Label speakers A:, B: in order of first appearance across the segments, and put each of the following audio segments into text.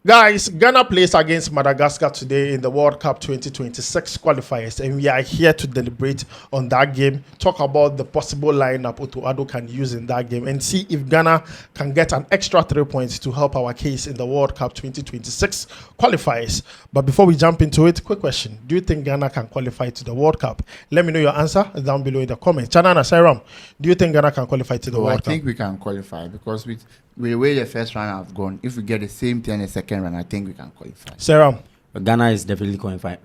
A: Guys, Ghana plays against Madagascar today in the World Cup 2026 qualifiers, and we are here to deliberate on that game, talk about the possible lineup Addo can use in that game, and see if Ghana can get an extra 3 points to help our case in the World Cup 2026 qualifiers. But before we jump into it, quick question. Do you think Ghana can qualify to the World Cup? Let me know your answer down below in the comments. Chanana, Sairam, do you think Ghana can qualify to the World Cup?
B: I think we can qualify because with the way the first round have gone, if we get the same thing in the second round, I think we can qualify.
A: Sarah,
C: Ghana is definitely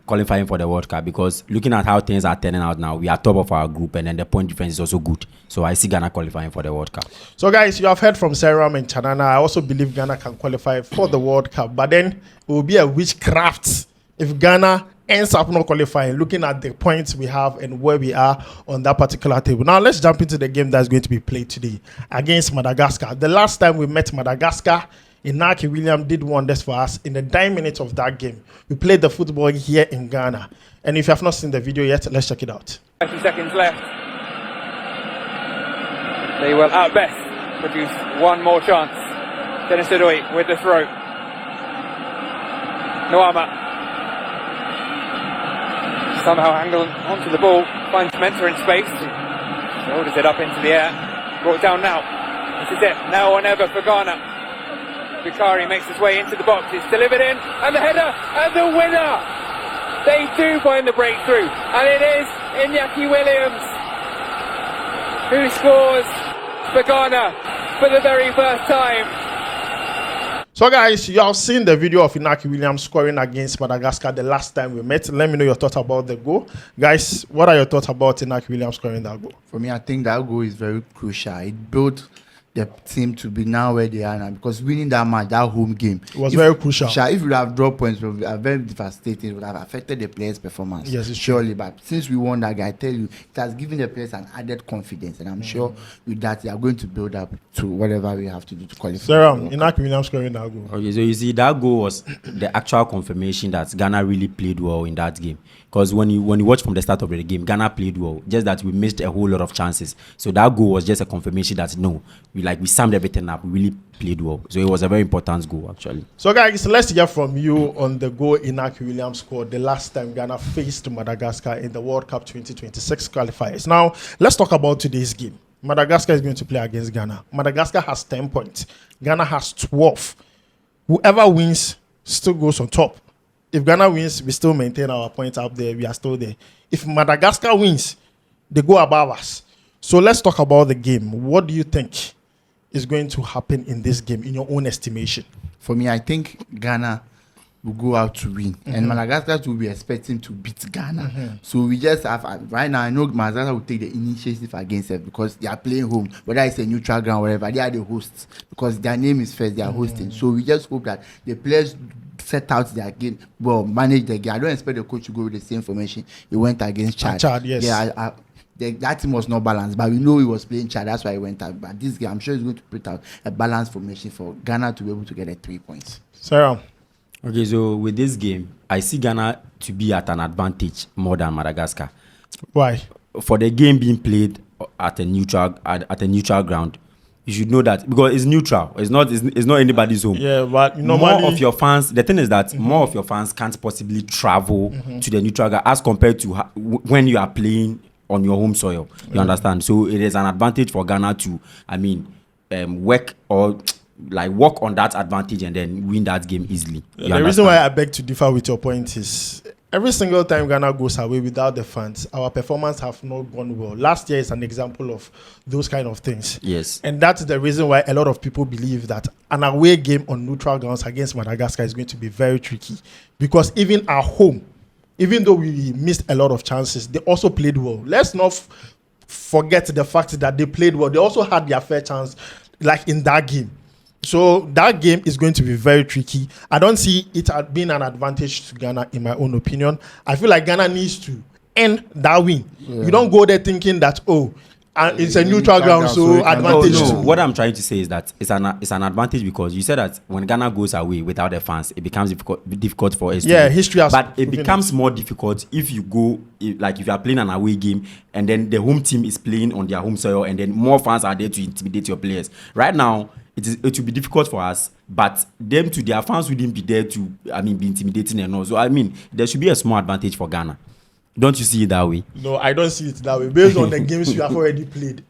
C: qualifying for the World Cup because looking at how things are turning out now, we are top of our group and then the point difference is also good. So I see Ghana qualifying for the World Cup.
A: So guys, you have heard from Sarah and Chanana. I also believe Ghana can qualify for the World Cup, but then it will be a witchcraft if Ghana ends up not qualifying, looking at the points we have and where we are on that particular table. Now let's jump into the game that's going to be played today against Madagascar. The last time we met Madagascar, Inaki Williams did wonders for us in the 9 minutes of that game. We played the football here in Ghana. And if you have not seen the video yet, let's check it out.
D: 30 seconds left. They will at best produce one more chance. Dennis Odoi with the throw. Noama somehow angled onto the ball, finds Mensah in space, shoulders it up into the air, brought down now. This is it, now or never for Ghana. Bukari makes his way into the box, it's delivered in, and the header, and the winner! They do find the breakthrough, and it is Inaki Williams who scores for Ghana for the very first time.
A: So guys, you have seen the video of Inaki Williams scoring against Madagascar the last time we met. Let me know your thoughts about the goal. Guys, what are your thoughts about Inaki Williams scoring that goal?
B: For me, I think that goal is very crucial. It built the team to be now where they are now because winning that match, that home game,
A: it was very crucial.
B: If we have dropped points, it would have very devastating. It would have affected the players' performance.
A: Yes, it's
B: surely. But since we won that game, I tell you, it has given the players an added confidence, and I'm sure with that they are going to build up to whatever we have to do to qualify.
A: Sarah, Inaki Williams scoring that goal.
C: Okay, so you see that goal was the actual confirmation that Ghana really played well in that game. Because when you watch from the start of the game, Ghana played well. Just that we missed a whole lot of chances. So that goal was just a confirmation that no, we summed everything up. We really played well. So it was a very important goal actually.
A: So guys, let's hear from you on the goal Inaki Williams scored the last time Ghana faced Madagascar in the World Cup 2026 qualifiers. Now let's talk about today's game. Madagascar is going to play against Ghana. Madagascar has 10 points. Ghana has 12. Whoever wins still goes on top. If Ghana wins, we still maintain our points up there. We are still there. If Madagascar wins, they go above us. So let's talk about the game. What do you think is going to happen in this game, in your own estimation?
B: For me, I think Ghana will go out to win. And Madagascar will be expecting to beat Ghana. So we just have, right now, I know Madagascar will take the initiative against it because they are playing home. Whether it's a neutral ground or whatever, they are the hosts. Because their name is first, they are hosting. So we just hope that the players set out their game, manage the game. I don't expect the coach to go with the same formation he went against Chad.
A: Yes.
B: Yeah, that team was not balanced, but we know he was playing Chad. That's why he went out. But this game, I'm sure he's going to put out a balanced formation for Ghana to be able to get the 3 points.
A: Sarah.
C: Okay, so with this game, I see Ghana to be at an advantage more than Madagascar.
A: Why?
C: For the game being played at a neutral ground, you should know that because it's neutral. It's not anybody's home.
A: Yeah, but normally,
C: more of your fans. The thing is that more of your fans can't possibly travel to the neutral ground as compared to when you are playing on your home soil. You understand? So it is an advantage for Ghana to, work on that advantage and then win that game easily.
A: The reason why I beg to differ with your point is every single time Ghana goes away without the fans, our performance have not gone well. Last year is an example of those kind of things.
C: Yes.
A: And that's the reason why a lot of people believe that an away game on neutral grounds against Madagascar is going to be very tricky. Because even at home, even though we missed a lot of chances, they also played well. Let's not forget the fact that they played well. They also had their fair chance, like in that game. So that game is going to be very tricky. I don't see it as being an advantage to Ghana, in my own opinion. I feel like Ghana needs to end that win. Yeah. You don't go there thinking that, it's a neutral ground, so advantage.
C: No. What I'm trying to say is that it's an advantage because you said that when Ghana goes away without the fans, it becomes difficult for us.
A: Yeah, history has.
C: But it becomes more difficult if you go, if you are playing an away game and then the home team is playing on their home soil and then more fans are there to intimidate your players. Right now, it will be difficult for us, but them to their fans wouldn't be there to, be intimidating and all. So, there should be a small advantage for Ghana. Don't you see it that way?
A: No, I don't see it that way. Based on the games we have already played.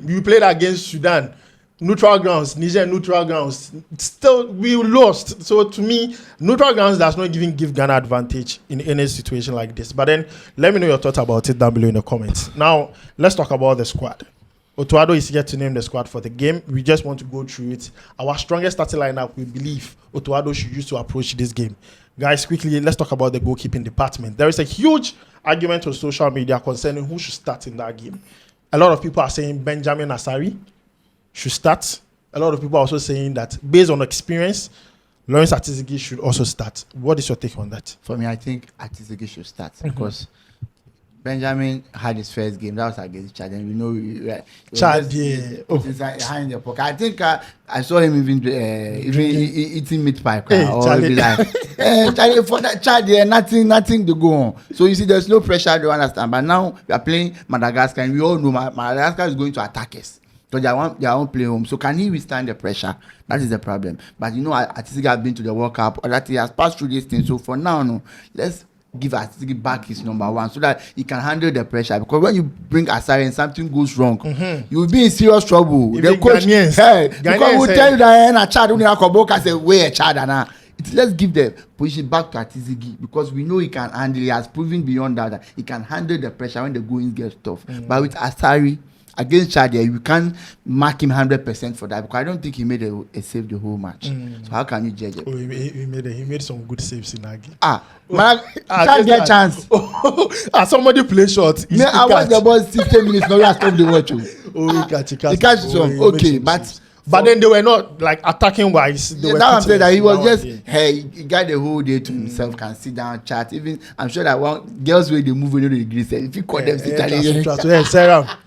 A: We played against Sudan, neutral grounds, Niger neutral grounds. Still, we lost. So to me, neutral grounds does not even give Ghana advantage in any situation like this. But then, let me know your thoughts about it down below in the comments. Now, let's talk about the squad. Otto is yet to name the squad for the game. We just want to go through it. Our strongest starting lineup, we believe Otto should use to approach this game. Guys, quickly, let's talk about the goalkeeping department. There is a huge argument on social media concerning who should start in that game. A lot of people are saying Benjamin Asari should start. A lot of people are also saying that based on experience, Lawrence Atizigi should also start. What is your take on that?
B: For me, I think Atizigi should start because Benjamin had his first game. That was against Chad, and we know
A: Chad, yeah.
B: It's behind the pocket. I think I saw him even eating meat pie. For that Chad, yeah, nothing to go on. So you see, there's no pressure to understand. But now we are playing Madagascar, and we all know Madagascar is going to attack us. So they won't play home. So can he withstand the pressure? That is the problem. But Atizigi has been to the World Cup, or that he has passed through this thing. So for now, let's give Atizigi back his number one so that he can handle the pressure. Because when you bring Asari and something goes wrong, you will be in serious trouble.
A: Even
B: the coach, because we'll tell you that a child only a Koboka say where a child and let's give the position back to Atizigi because we know he can handle. He has proven beyond that he can handle the pressure when the going gets tough. But with Asari against Chad, you can't mark him 100% for that because I don't think he made a save the whole match. So how can you judge it?
A: Oh, he made some good saves in that game.
B: Chad get a chance.
A: Somebody play short.
B: I watched the ball 60 minutes. Now I stopped the watch.
A: He catch some.
B: Okay, but
A: then they were not like attacking wise.
B: Now I'm saying that he was just he got the whole day to himself, can sit down, chat. Even I'm sure that one girls where they move when they agree. If you call them,
A: Sarah.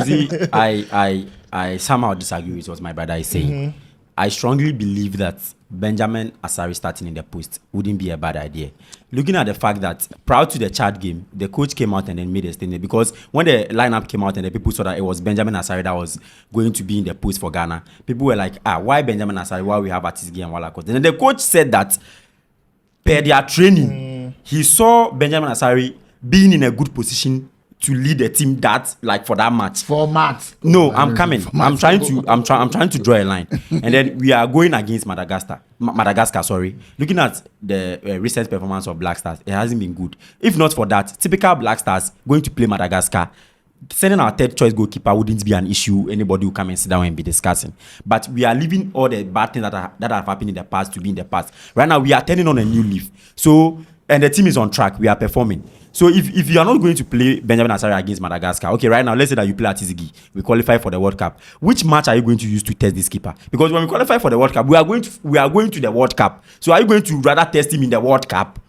C: See, I somehow disagree with what my brother is saying. I strongly believe that Benjamin Asari starting in the post wouldn't be a bad idea. Looking at the fact that prior to the Chad game, the coach came out and then made a statement because when the lineup came out and the people saw that it was Benjamin Asari that was going to be in the post for Ghana, people were like, why Benjamin Asari? Why we have Atizigi and Wallacott? And then the coach said that per their training, he saw Benjamin Asari being in a good position to lead the team for that match.
B: For match.
C: No, I'm coming. I'm trying to draw a line. And then we are going against Madagascar, sorry. Looking at the recent performance of Black Stars, it hasn't been good. If not for that, typical Black Stars going to play Madagascar, sending our third choice goalkeeper wouldn't be an issue. Anybody will come and sit down and be discussing. But we are leaving all the bad things that have happened in the past to be in the past. Right now, we are turning on a new leaf. So, and the team is on track. We are performing. So if you are not going to play Benjamin Asari against Madagascar, okay, right now, let's say that you play Atizigi, we qualify for the World Cup. Which match are you going to use to test this keeper? Because when we qualify for the World Cup, we are going to the World Cup. So are you going to rather test him in the World Cup?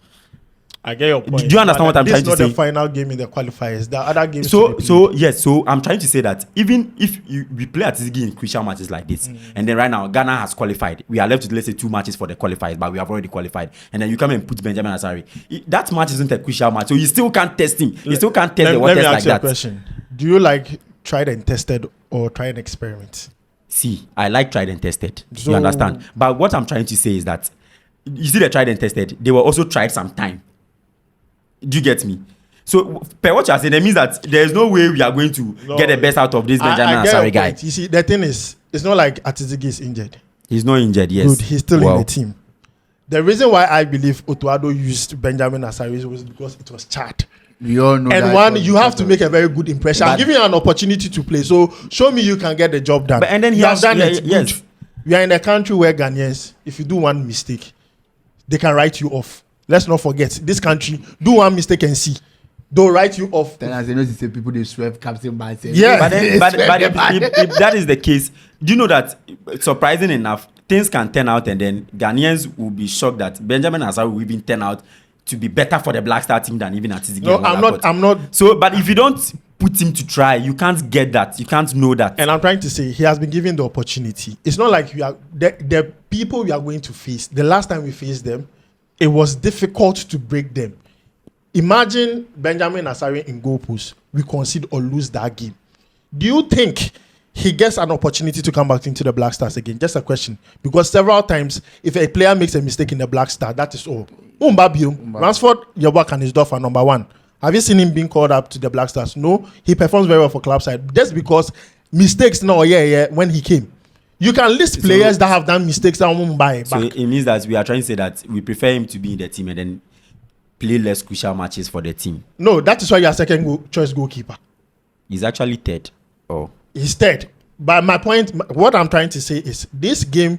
A: I get your point.
C: Do you understand what I'm trying to say?
A: This is not the final game in the qualifiers. The other games.
C: So I'm trying to say that even if we play Atizigi in crucial matches like this, and then right now Ghana has qualified, we are left with let's say 2 matches for the qualifiers, but we have already qualified, and then you come and put Benjamin Asari. That match isn't a crucial match, so you still can't test him. You still can't test the waters like that. Let me ask you a question: do you like tried and tested or try and experiment? See, I like tried and tested. You understand? But what I'm trying to say is that you see the tried and tested. They were also tried some time. Do you get me? So, per what you are saying, it means that there is no way we are going to get the best out of this Benjamin Asari guy.
A: You see, the thing is, it's not like Atizigi is injured.
C: He's not injured, yes.
A: Good, he's still in the team. The reason why I believe Otto used Benjamin Asari was because it was Chad.
B: We all know
A: and one, you have to make a very good impression. I'm giving you an opportunity to play. So, show me you can get the job done.
C: And then he has done it. Yes.
A: We are in a country where Ghanaians, if you do one mistake, they can write you off. Let's not forget, this country, do one mistake and see. They'll write you off.
B: Then as they know, say people they swerve captain by saying,
A: yeah.
C: But if that is the case, do you know that surprising enough, things can turn out and then Ghanaians will be shocked that Benjamin Asari will even turn out to be better for the Black Star team than even Atizigi.
A: No, I'm not.
C: So, but if you don't put him to try, you can't get that. You can't know that.
A: And I'm trying to say, he has been given the opportunity. It's not like we are the people we are going to face. The last time we faced them, it was difficult to break them. Imagine Benjamin Asari in goal post. We concede or lose that game. Do you think he gets an opportunity to come back into the Black Stars again? Just a question. Because several times, if a player makes a mistake in the Black Star, that is all. Ransford, your work and his door for number one. Have you seen him being called up to the Black Stars? No, he performs very well for club side. Just because mistakes now, when he came. You can list players that have done mistakes that won't buy back.
C: So it means that we are trying to say that we prefer him to be in the team and then play less crucial matches for the team.
A: No, that is why you are second choice goalkeeper.
C: He's actually third. Oh.
A: He's third. But my point, what I'm trying to say is this game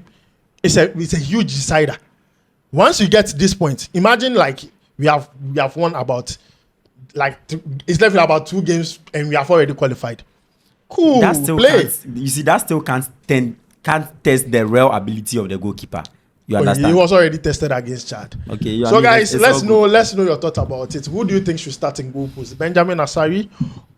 A: is a huge decider. Once you get to this point, imagine like we have won about it's left with about 2 games and we have already qualified. Cool.
C: That still
A: play.
C: You see, that still can't test the real ability of the goalkeeper. You understand?
A: He was already tested against Chad.
C: Okay.
A: So guys, let's know your thoughts about it. Who do you think should start in goal post? Benjamin Asari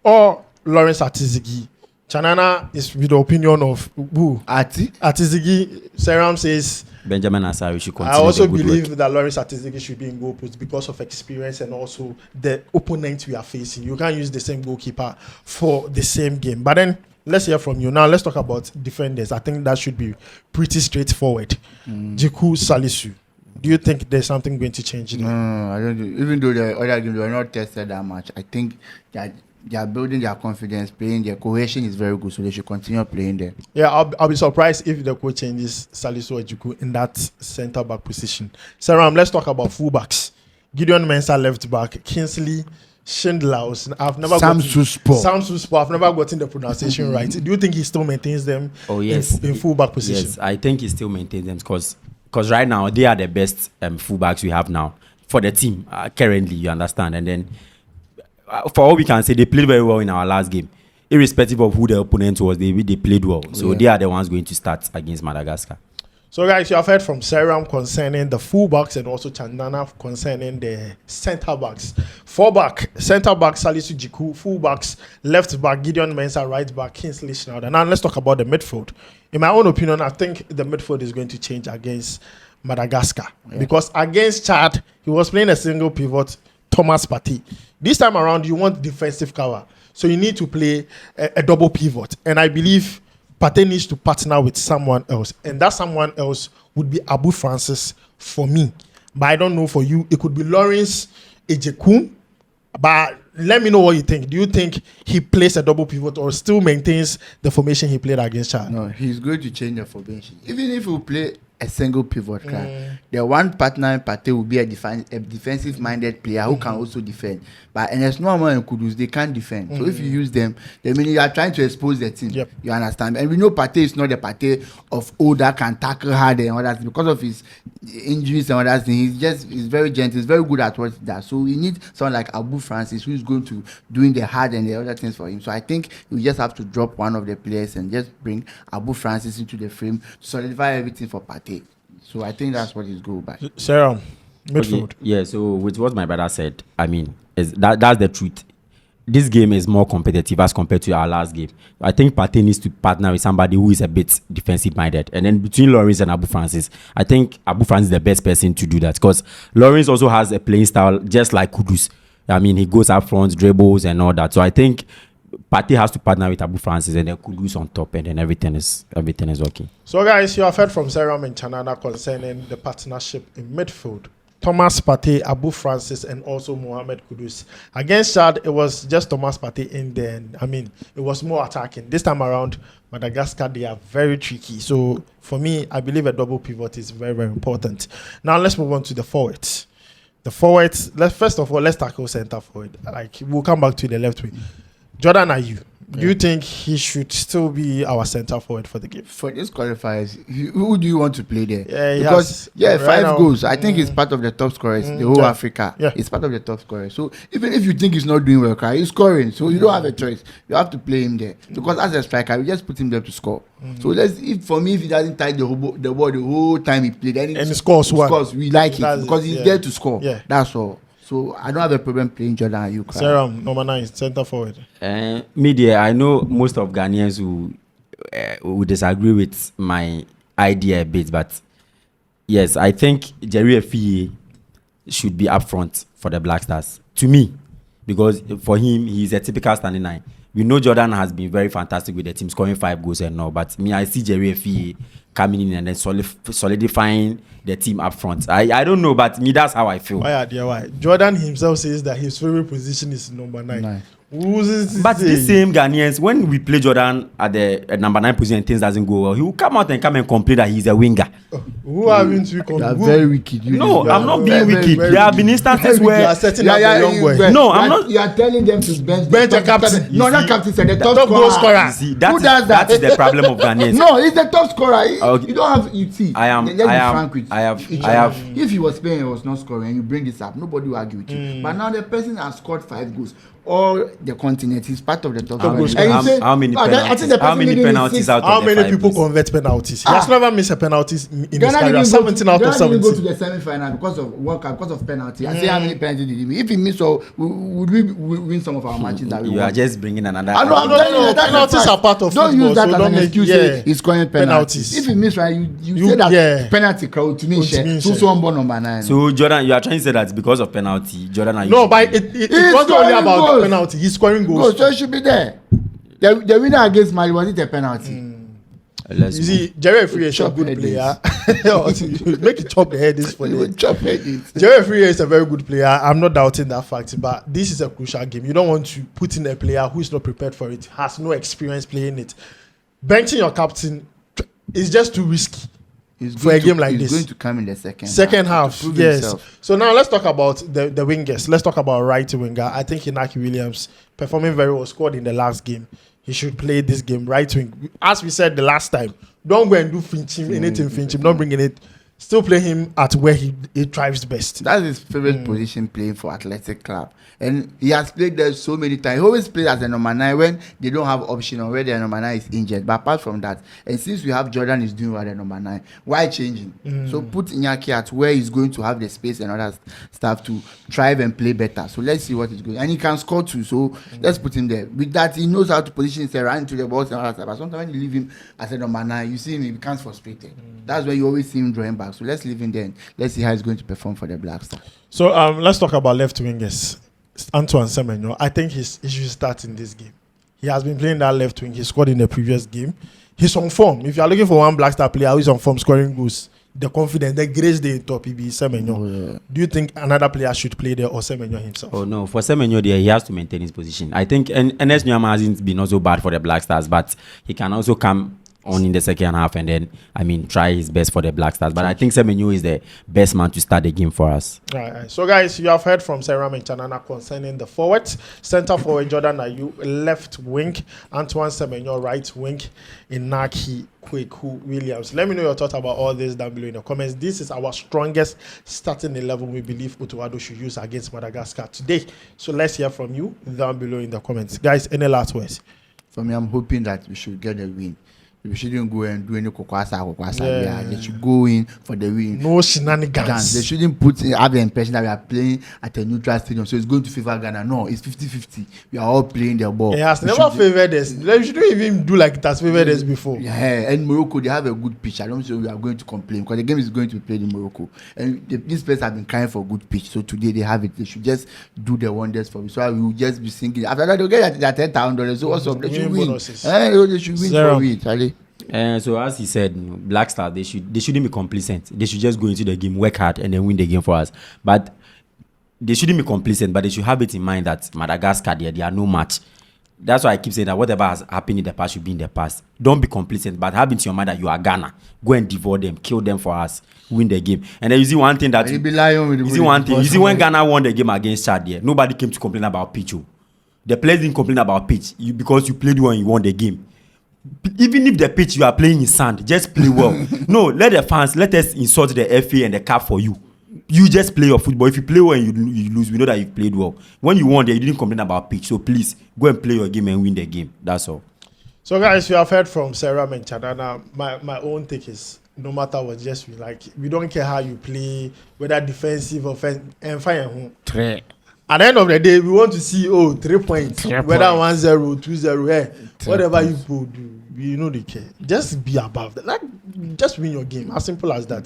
A: or Lawrence Atizigi? Chanana is with the opinion of who? Atizigi. Seram says
C: Benjamin Asari should continue.
A: I also believe that Lawrence Atizigi should be in goal post because of experience and also the opponent we are facing. You can't use the same goalkeeper for the same game. But then let's hear from you. Now let's talk about defenders. I think that should be pretty straightforward. Djiku, Salisu. Do you think there's something going to change there?
B: No, I don't. Even though the other games were not tested that much, I think that they are building their confidence, playing. Their cohesion is very good, so they should continue playing there.
A: Yeah, I'll be surprised if the coach changes Salisu or Djiku in that centre back position. Saram, let's talk about fullbacks. Gideon Mensah left back, Kingsley Schindlaus. Samsu Spor. I've never gotten the pronunciation right. Do you think he still maintains them?
C: Oh yes,
A: in fullback position.
C: Yes, I think he still maintains them because right now they are the best fullbacks we have now for the team currently. You understand, and then. For all we can say, they played very well in our last game. Irrespective of who the opponent was, they played well. So they are the ones going to start against Madagascar.
A: So guys, you have heard from Seram concerning the fullbacks and also Chandana concerning the centre-backs. Centre-back Salisu Djiku, fullbacks, left-back Gideon Mensah, right-back Kingsley Schneider. Now let's talk about the midfield. In my own opinion, I think the midfield is going to change against Madagascar. Because against Chad, he was playing a single pivot, Thomas Partey. This time around, you want defensive cover. So you need to play a double pivot. And I believe Partey needs to partner with someone else. And that someone else would be Abu Francis for me. But I don't know for you. It could be Lawrence Ejekum. But let me know what you think. Do you think he plays a double pivot or still maintains the formation he played against Chad?
B: No, he's going to change the formation. Even if he play a single pivot, the one partner in Partey will be a defensive-minded player who can also defend. But and there's no more in Kudus, they can't defend. So if you use them, then you are trying to expose the team. You understand? And we know Partey is not the Partey of old that can tackle hard and all that because of his injuries and all that thing. He's very gentle. He's very good at what he does. So we need someone like Abu Francis who is going to doing the hard and the other things for him. So I think we just have to drop one of the players and just bring Abu Francis into the frame to solidify everything for Partey. So I think that's what he's going by.
A: Sarah, midfield.
C: Okay. Yeah, so with what my brother said, I mean, that's the truth. This game is more competitive as compared to our last game. I think Partey needs to partner with somebody who is a bit defensive-minded. And then between Lawrence and Abu Francis, I think Abu Francis is the best person to do that because Lawrence also has a playing style just like Kudus. I mean, he goes up front, dribbles and all that. So I think Partey has to partner with Abu Francis and then Kudus on top, and then everything is okay.
A: So guys, you have heard from Seram and Chanana concerning the partnership in midfield. Thomas Partey, Abu Francis, and also Mohamed Kudus. Against Chad, it was just Thomas Partey in there. I mean, it was more attacking. This time around, Madagascar, they are very tricky. So for me, I believe a double pivot is very, very important. Now let's move on to the forwards. The forwards, first of all, let's tackle centre forward. Like, we'll come back to the left wing. Jordan Ayew, do you think he should still be our centre forward for the game?
B: For this qualifiers, who do you want to play there?
A: Because
B: 5 goals. I think he's part of the top scorers. The whole Africa, he's part of the top scorers. So even if you think he's not doing well, he's scoring. So you don't have a choice. You have to play him there because as a striker, we just put him there to score. So if he doesn't tie the ball the whole time he played, then
A: he scores one.
B: We like it because he's there to score. That's all. So I don't have a problem playing Jordan Ayew.
A: Seram, number 9, centre forward.
C: Media, I know most of Ghanaians who disagree with my idea a bit, but yes, I think Jerry Appiah should be up front for the Black Stars. To me, because for him, he's a typical standing 9. we know Jordan has been very fantastic with the team, scoring 5 goals and all. But me, I see Jerry Efie coming in and then solidifying the team up front. I don't know, but me, that's how I feel.
A: Why? Jordan himself says that his favorite position is number 9.
C: But these same Ghanaians, when we play Jordan at the number 9 position and things doesn't go well, he will come out and complain that he's a winger.
A: Who haven't we
B: You are very wicked.
C: No, I'm not being wicked. There have been instances where
A: you are setting up the young boy.
C: No, I'm not.
B: You are telling them to bench
A: a captain.
B: No, not captain. The
A: top
B: top
A: goal
B: scorer.
A: scorer.
C: See,
B: Who does that?
C: that is the problem of Ghanaians.
B: No, he's the top scorer.
C: Okay.
B: You don't have. You see.
C: I am.
B: Let's be frank with
C: I have.
B: each
C: I
B: other.
C: have.
B: If he was playing and was not scoring, and you bring this up, nobody will argue with you. But now the person has scored 5 goals. All the continent, he's part of the top scorers.
C: How many penalties out of
A: How
C: the
A: many
C: 5
A: people
C: goals?
A: convert penalties? He has never missed a penalty in his
B: Ghana
A: career.
B: didn't
A: 17 out of
B: Ghana didn't
A: 17.
B: go to the semi-final because of World Cup, because of penalty. I say how many penalties did he miss? If he missed, so would we win some of our matches that we
C: You
B: won?
C: are just bringing another.
A: No, penalties are part of
B: Don't
A: football,
B: use that
A: so
B: as
A: don't
B: an excuse.
A: yeah.
B: He's scoring penalties. If you miss, right, you say that penalty crowd to me, so one born number 9.
C: So Jordan, you are trying to say that because of penalty, Jordan are
A: No, but it wasn't only about the penalty. He's scoring goals.
B: So it should be there. The winner against Mali, was it a penalty?
A: You see, Jerry Free is a good player. Make it chop the head is for the
B: Chop headings.
A: Jerry Free is a very good player. I'm not doubting that fact, but this is a crucial game. You don't want to put in a player who is not prepared for it, has no experience playing it. Benching your captain is just too risky for a game like this.
B: He's going to come in the
A: second half. Yes.
B: Himself.
A: So now let's talk about the wingers. Let's talk about right winger. I think Inaki Williams performing very well, scored in the last game. He should play this game right wing. As we said the last time, don't go and do anything Finch him. Don't bring in it. Still play him at where he thrives best.
B: That's his favorite position, playing for Athletic Club. And he has played there so many times. He always plays as a number 9 when they don't have option or where their number 9 is injured. But apart from that, and since we have Jordan is doing well at number 9, why changing? So put Inaki at where he's going to have the space and other stuff to thrive and play better. So let's see what he's going. And he can score too. So let's put him there. With that, he knows how to position himself, run into the balls and other stuff. But sometimes when you leave him as a number 9, you see him, he becomes frustrated. That's where you always see him drawing back. So let's leave him there. Let's see how he's going to perform for the Black Stars.
A: So let's talk about left wingers. Antoine Semenyo, I think he should start in this game. He has been playing that left wing. He scored in the previous game. He's on form. If you are looking for one Black Star player who is on form, scoring goals, the confidence, the grace they top, he be Semenyo. Oh, yeah. Do you think another player should play there or Semenyo himself?
C: Oh no, for Semenyo there, he has to maintain his position. I think NS Nyama hasn't been also bad for the Black Stars, but he can also come on in the second half and then, try his best for the Black Stars. But I think Semenyo is the best man to start the game for us.
A: All right. So, guys, you have heard from Seram and Chanana concerning the forwards. Center forward, Jordan Ayew, left wing. Antoine Semenyo, right wing. Inaki Williams. Let me know your thoughts about all this down below in the comments. This is our strongest starting 11 we believe Otto should use against Madagascar today. So, let's hear from you down below in the comments. Guys, any last words?
B: For me, I'm hoping that we should get a win. We shouldn't go and do any kokwasa. Yeah. They should go in for the win.
A: No shenanigans.
B: They shouldn't have the impression that we are playing at a neutral stadium, so it's going to favor Ghana. No, it's 50-50. We are all playing the ball.
A: It has never favored us. We shouldn't even do like it has favored us before.
B: Yeah, and Morocco, they have a good pitch. I don't think we are going to complain because the game is going to be played in Morocco. And these players have been crying for a good pitch, so today they have it. They should just do the wonders for me. So we will just be singing. After that, they'll get that $10,000. So what's up? They should win. They should win for it, Charlie.
C: So as he said, Black Star, they shouldn't be complacent. They should just go into the game, work hard, and then win the game for us. But they shouldn't be complacent, but they should have it in mind that Madagascar, they are no match. That's why I keep saying that whatever has happened in the past should be in the past. Don't be complacent, but have it in your mind that you are Ghana. Go and devour them, kill them for us, win the game. And then you see one thing that you see when Ghana won the game against Chad, nobody came to complain about pitch. The players didn't complain about pitch because you played well and you won the game. Even if the pitch you are playing in sand, just play well. No, let us insult the FA and the CAF for you. You just play your football. If you play well and you lose, we know that you played well. When you won there, you didn't complain about pitch. So please, go and play your game and win the game. That's all.
A: So guys, you have heard from Sarah and Chanana. My own take is, no matter what, just we don't care how you play, whether defensive, offensive, and fine. At the end of the day, we want to see 3 points, whether 1-0, 2-0, whatever you do, you know they care. Just be above that. Just win your game. As simple as that.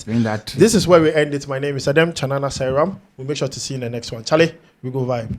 A: This is where we end it. My name is Adam Chanana Sairam. We'll make sure to see you in the next one. Charlie, we go vibe.